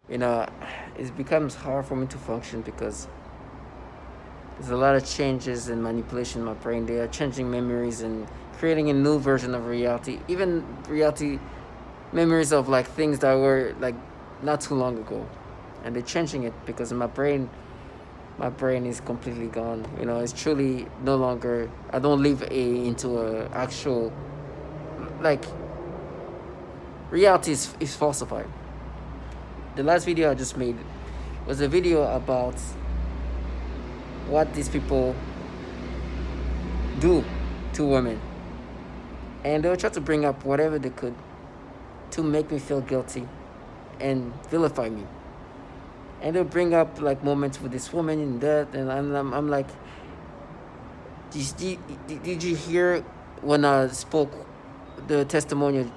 you know, it becomes hard for me to function because there's a lot of changes and manipulation in my brain. They are changing memories and creating a new version of reality. Even reality memories of like things that were like not too long ago, and they're changing it because my brain is completely gone. You know, it's truly no longer. I don't live into a actual like reality is falsified. The last video I just made was a video about what these people do to women, and they will try to bring up whatever they could to make me feel guilty and vilify me. And they'll bring up like moments with this woman and that, and I'm like, did you hear when I spoke the testimonial?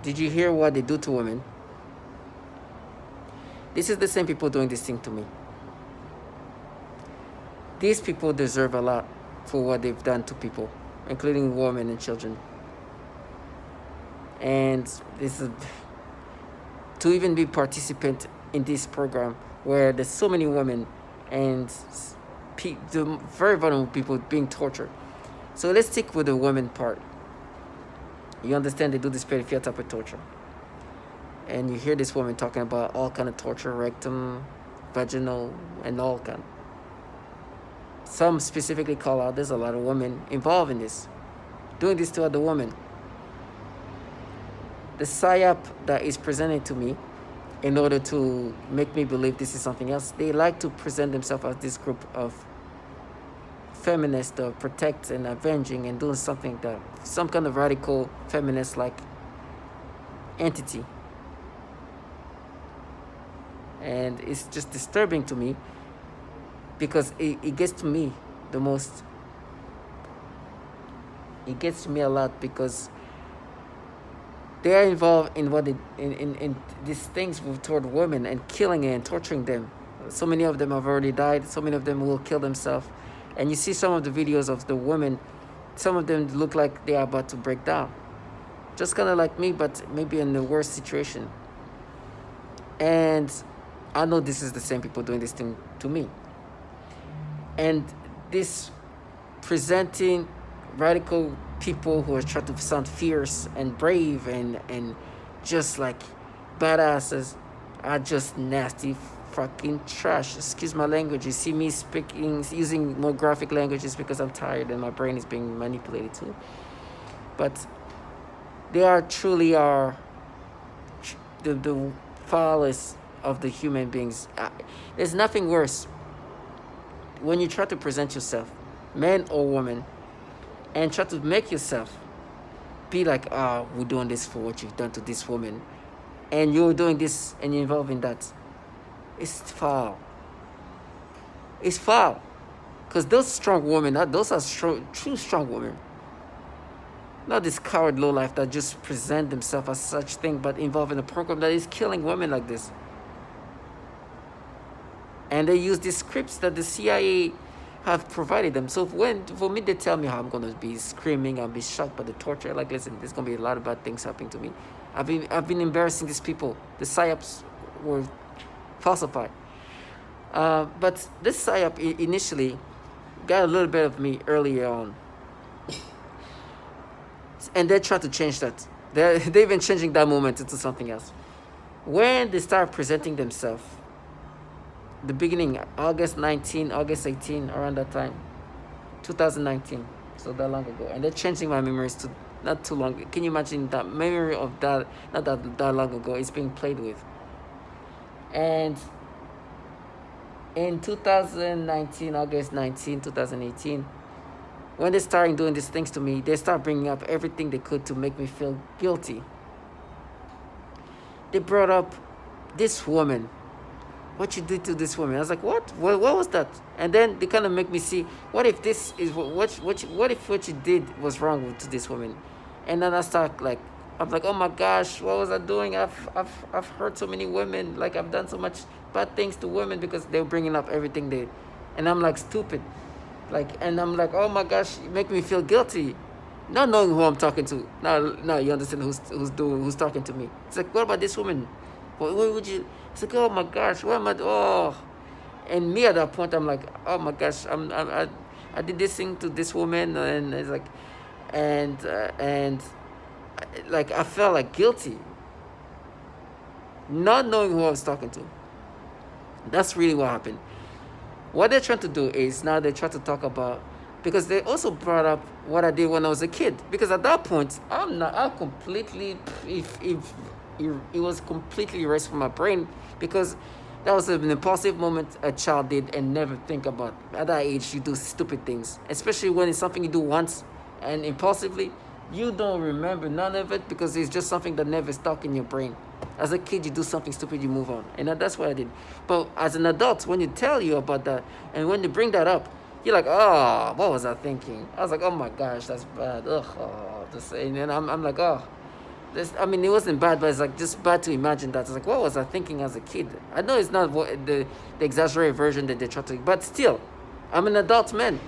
Did you hear what they do to women? This is the same people doing this thing to me. These people deserve a lot for what they've done to people, including women and children. And this is to even be participant in this program where there's so many women and the very vulnerable people being tortured. So let's stick with the women part. You understand they do this pedophilia type of torture. And you hear this woman talking about all kind of torture, rectum, vaginal, and all kind. Some specifically call out there's a lot of women involved in this, doing this to other women. The psyop that is presented to me in order to make me believe this is something else, they like to present themselves as this group of feminists that protect and avenging and doing something that some kind of radical feminist like entity. And it's just disturbing to me because it gets to me the most. It gets to me a lot because they are involved in what they, in these things toward women and killing and torturing them. So many of them have already died. So many of them will kill themselves. And you see some of the videos of the women. Some of them look like they are about to break down. Just kind of like me, but maybe in the worst situation. And I know this is the same people doing this thing to me. And this presenting radical people who are trying to sound fierce and brave and just like badasses are just nasty fucking trash. Excuse my language. You see me speaking, using more graphic languages because I'm tired and my brain is being manipulated too. But they are truly the foulest of the human beings. There's nothing worse when you try to present yourself, man or woman, and try to make yourself be like, we're doing this for what you've done to this woman, and you're doing this and you're involved in that. It's foul. It's foul. Because those strong women, those are true strong women. Not this coward lowlife that just present themselves as such thing, but involved in a program that is killing women like this. And they use these scripts that the CIA have provided them. So for me, they tell me how I'm gonna be screaming, I'll be shocked by the torture. Like, listen, there's gonna be a lot of bad things happening to me. I've been embarrassing these people. The psyops were falsified. But this psyop initially got a little bit of me earlier on, and they tried to change that. They've been changing that moment into something else. When they start presenting themselves, the beginning, August 19, August 18, around that time, 2019, so that long ago. And they're changing my memories to not too long. Can you imagine that memory of that, not that long ago, it's being played with. And in 2019, August 19, 2018, when they started doing these things to me, they start bringing up everything they could to make me feel guilty. They brought up this woman, what you did to this woman. I was like, what was that? And then they kind of make me see, what if this is what if what you did was wrong to this woman? And then I start like, I'm like, oh my gosh, what was I doing? I've hurt so many women. Like, I've done so much bad things to women because they were bringing up everything they, and I'm like stupid, like, and I'm like, oh my gosh, you make me feel guilty, not knowing who I'm talking to. Now you understand who's talking to me. It's like, what about this woman? What would you? It's like, oh my gosh, what am I? Oh, and me at that point, I'm like, oh my gosh, I did this thing to this woman, and it's like, and like I felt like guilty, not knowing who I was talking to. That's really what happened. What they're trying to do is now they try to talk about, because they also brought up what I did when I was a kid. Because at that point, I'm completely, if it was completely erased from my brain, because that was an impulsive moment a child did and never think about. At that age, you do stupid things, especially when it's something you do once and impulsively. You don't remember none of it because it's just something that never stuck in your brain. As a kid, you do something stupid, you move on, and that's what I did. But as an adult, when you tell you about that, and when you bring that up, you're like, oh, what was I thinking? I was like, oh my gosh, that's bad. Ugh, oh, this, and then I'm like, oh, this. I mean, it wasn't bad, but it's like just bad to imagine that. It's like, what was I thinking as a kid? I know it's not the exaggerated version that they try to, but still, I'm an adult man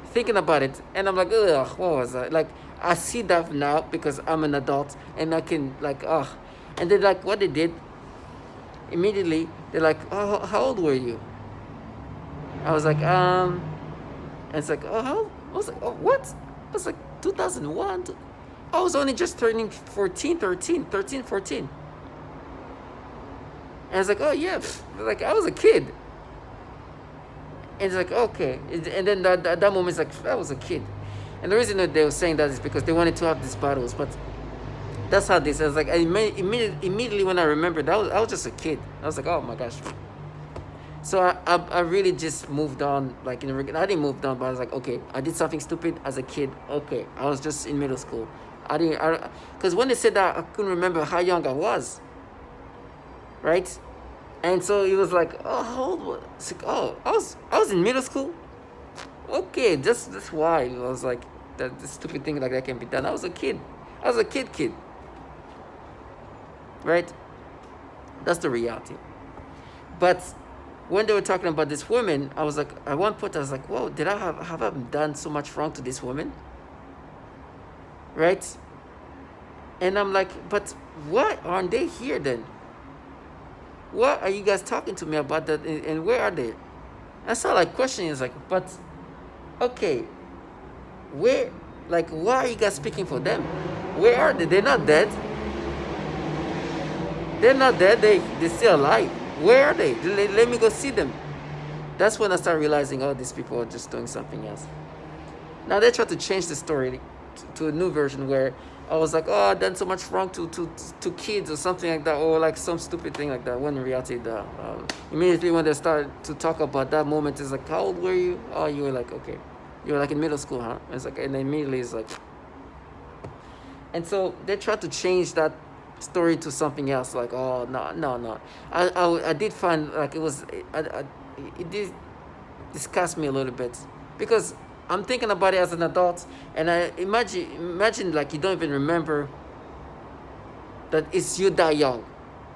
thinking about it, and I'm like, ugh, what was I like? I see that now because I'm an adult, and I can like, ugh. And then like what they did immediately, they're like, oh, how old were you? I was like, and it's like, oh, how? I was like, oh, what? I was like 2001. I was only just turning 14. And it's like, oh yeah, like I was a kid. And it's like, okay. And then that moment, it's like, I was a kid. And the reason that they were saying that is because they wanted to have these battles. But that's how this is. Like, immediately when I remembered, I was just a kid. I was like, oh my gosh. So I really just moved on. Like, I didn't move on, but I was like, okay, I did something stupid as a kid. Okay, I was just in middle school. Because when they said that, I couldn't remember how young I was. Right? And so it was like, oh, how old was I? It's like, oh, I was in middle school. Okay, that's why it was like that the stupid thing like that can be done. I was a kid. I was a kid. Right? That's the reality. But when they were talking about this woman, I was like, at one point I was like, whoa, did I have I done so much wrong to this woman? Right? And I'm like, but why aren't they here then? What are you guys talking to me about that? And where are they? I saw like questioning. It's like, but okay, where? Like, why are you guys speaking for them? Where are they? They're not dead. They're not dead. They're still alive. Where are they? Let me go see them. That's when I started realizing, oh, these people are just doing something else. Now they try to change the story to a new version where I was like, oh, I've done so much wrong to kids or something like that, or like some stupid thing like that. When in reality, immediately when they started to talk about that moment, it's like, how old were you? Oh, you were like, okay, you were like in middle school, huh? And it's like, and then immediately it's like, and so they tried to change that story to something else. Like, oh no, I did find like it did disgust me a little bit because I'm thinking about it as an adult, and I imagine like you don't even remember that it's you that young.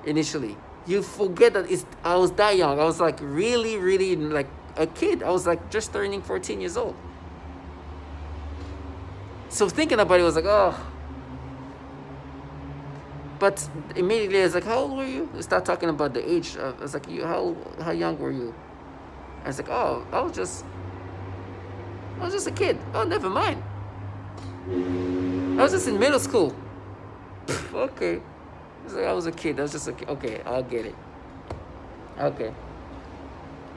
Initially, you forget that I was that young. I was like really like a kid. I was like just turning 14 years old. So thinking about it was like, oh. But immediately I was like, how old were you? We start talking about the age. I was like, how young were you? I was like, oh, I was just a kid. Oh, never mind. I was just in middle school. Okay. I was a kid. I was just a kid. Okay, I'll get it. Okay.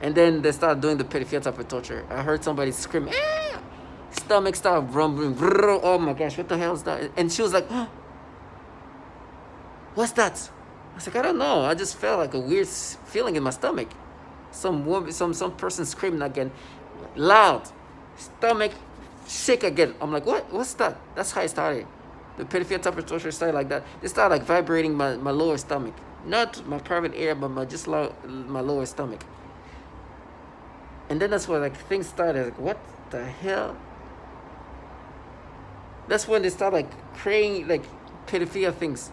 And then they started doing the pedophile type of torture. I heard somebody scream, ah! Stomach started rumbling. Oh my gosh, what the hell is that? And she was like, oh, what's that? I was like, I don't know. I just felt like a weird feeling in my stomach. Some woman, some person screaming again, loud. Stomach shake again. I'm like, what? What's that? That's how it started. The pedophile type of torture started like that. They started like vibrating my lower stomach. Not my private area, but my lower stomach. And then that's where like things started. Like, what the hell? That's when they start like creating like pedophilia things.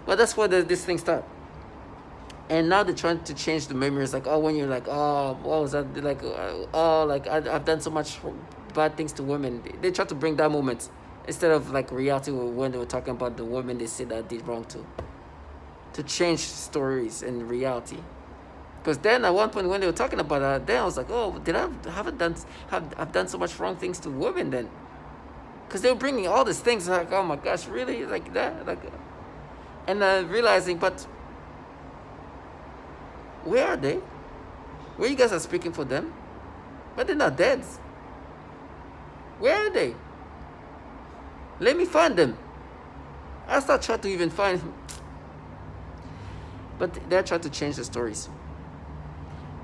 But that's where this thing started. And now they're trying to change the memories. Like, oh, when you're like, oh, what was that? Like, oh, like I've done so much bad things to women. They try to bring that moment instead of like reality when they were talking about the women they said that did wrong to. to change stories and reality. Because then at one point when they were talking about that, then I was like, oh, did I haven't done have I've done so much wrong things to women then? Because they were bringing all these things like, oh my gosh, really, like that, like, and realizing, but where are they? Where you guys are speaking for them, but they're not dead. Where are they? Let me find them. I start trying to even find him. But they're trying to change the stories.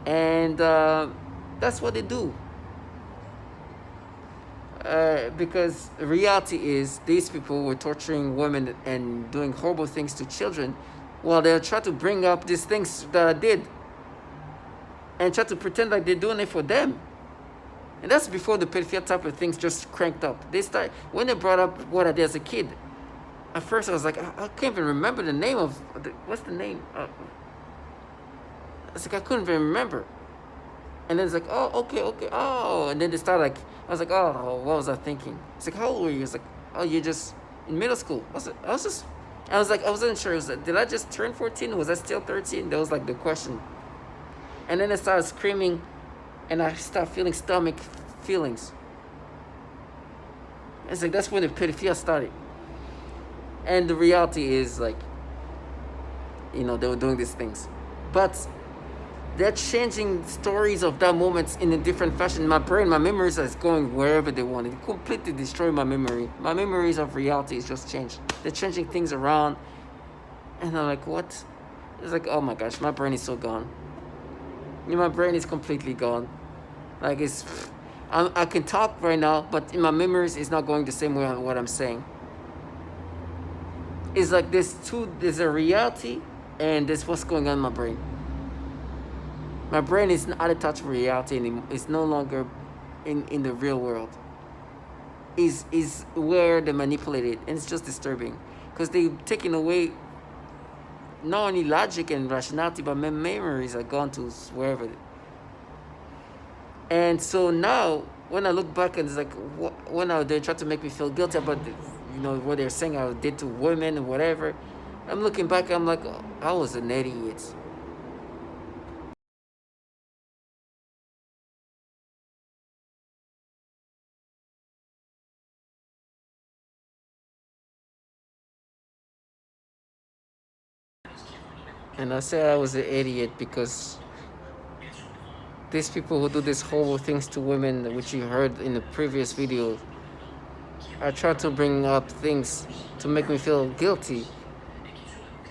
And that's what they do. Because reality is these people were torturing women and doing horrible things to children while they're trying to bring up these things that I did and try to pretend like they're doing it for them. And that's before the pedophilia type of things just cranked up. They start when they brought up what I did as a kid. At first, I was like, I can't even remember the name of what's the name. It's like I couldn't even remember. And then it's like, oh, okay, oh. And then they start like, I was like, oh, what was I thinking? It's like, how old were you? It's like, oh, you're just in middle school. I was like, I wasn't sure. Did I just turn 14? Was I still 13? That was like the question. And then I started screaming, and I started feeling stomach feelings. It's like, that's when the pedophilia started. And the reality is like, they were doing these things. But they're changing stories of that moment in a different fashion. My brain, my memories is going wherever they want. It completely destroyed my memory. My memories of reality is just changed. They're changing things around. And I'm like, what? It's like, oh my gosh, my brain is so gone. My brain is completely gone. Like I can talk right now, but in my memories, it's not going the same way on what I'm saying. It's like there's a reality and there's what's going on in my brain. My brain is out of touch with reality anymore. It's no longer in the real world. Is where they manipulate it, and it's just disturbing because they've taken away not only logic and rationality, but my memories are gone to wherever. And so now, when I look back and it's like, when they try to make me feel guilty about what they're saying I did to women and whatever, I'm looking back, I'm like, oh, I was an idiot. And I say I was an idiot because these people who do these horrible things to women, which you heard in the previous video, are trying to bring up things to make me feel guilty.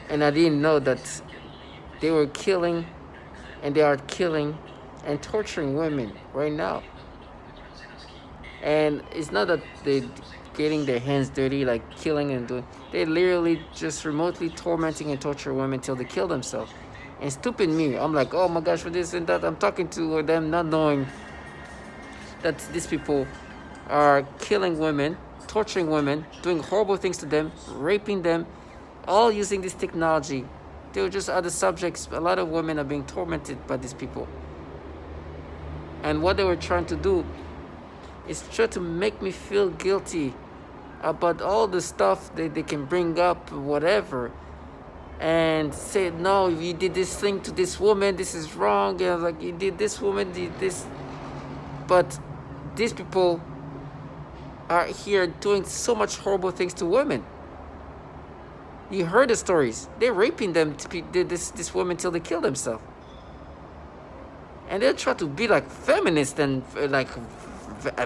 And I didn't know that they were killing, and they are killing and torturing women right now. And it's not that they're getting their hands dirty, like killing and doing. They're literally just remotely tormenting and torturing women till they kill themselves. And stupid me, I'm like, oh my gosh, for this and that. I'm talking to them, not knowing that these people are killing women, torturing women, doing horrible things to them, raping them, all using this technology. They were just other subjects. A lot of women are being tormented by these people. And what they were trying to do is try to make me feel guilty about all the stuff that they can bring up, whatever, and say, no, you did this thing to this woman, this is wrong, and like, you did this woman, did this. But these people are here doing so much horrible things to women. You heard the stories. They're raping them, this woman, till they kill themselves. And they'll try to be like feminist and like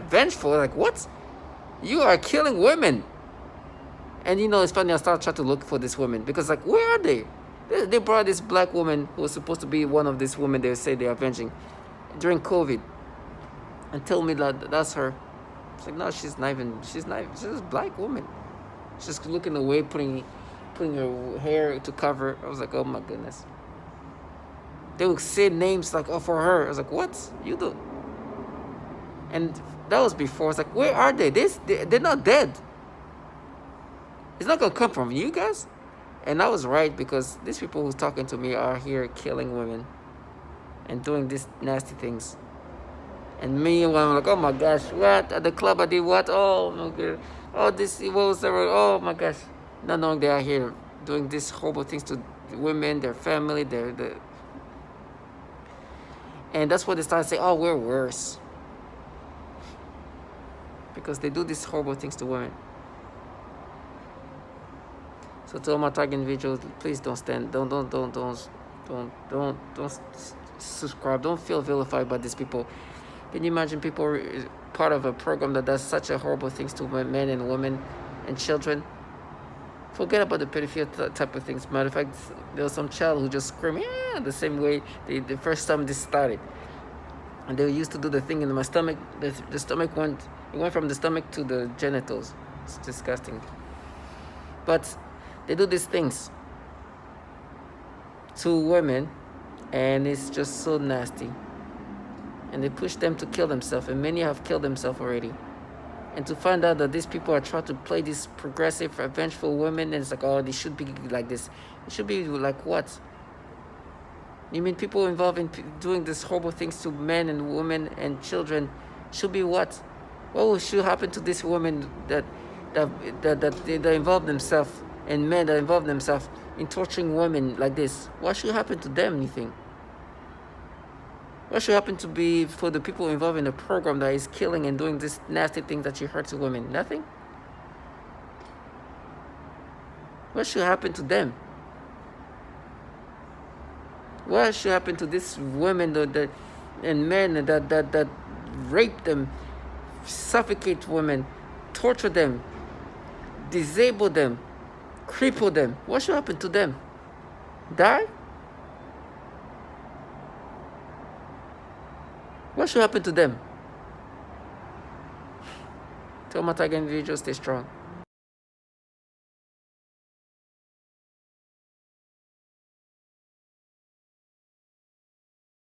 vengeful. Like, what? You are killing women. And it's funny, I started trying to look for this woman because, like, where are they? They brought this black woman who was supposed to be one of these women they say they're avenging during COVID and told me that that's her. It's like, no, she's not. She's a black woman. She's looking away, putting her hair to cover. I was like, oh my goodness. They would say names like, oh, for her. I was like, what? You do? And that was before. It's like, where are they? They're not dead. It's not going to come from you guys. And I was right, because these people who's talking to me are here killing women and doing these nasty things. And me, when I'm like, oh my gosh, what? At the did what? Oh, okay. Oh, this, what was the, oh my gosh. Not knowing they are here doing these horrible things to women, their family, and that's what they start saying, oh, we're worse. Because they do these horrible things to women. So to all my target individuals, please don't subscribe. Don't feel vilified by these people. Can you imagine people part of a program that does such a horrible things to men and women and children? Forget about the pedophilia type of things. Matter of fact, there was some child who just screamed, yeah, the same way the first time this started. And they used to do the thing in my stomach. The stomach went from the stomach to the genitals. It's disgusting. But they do these things to women, and it's just so nasty. And they push them to kill themselves, and many have killed themselves already. And to find out that these people are trying to play these progressive, vengeful women, and it's like, oh, they should be like this. It should be like what? You mean people involved in doing these horrible things to men and women and children should be what? What should happen to these women that involve themselves, and men that involve themselves in torturing women like this? What should happen to them, you think? What should happen for the people involved in the program that is killing and doing this nasty thing that you heard to women? Nothing? What should happen to them? What should happen to these women and men that rape them, suffocate women, torture them, disable them, cripple them? What should happen to them? Die? What should happen to them? Tell my target individuals, stay strong.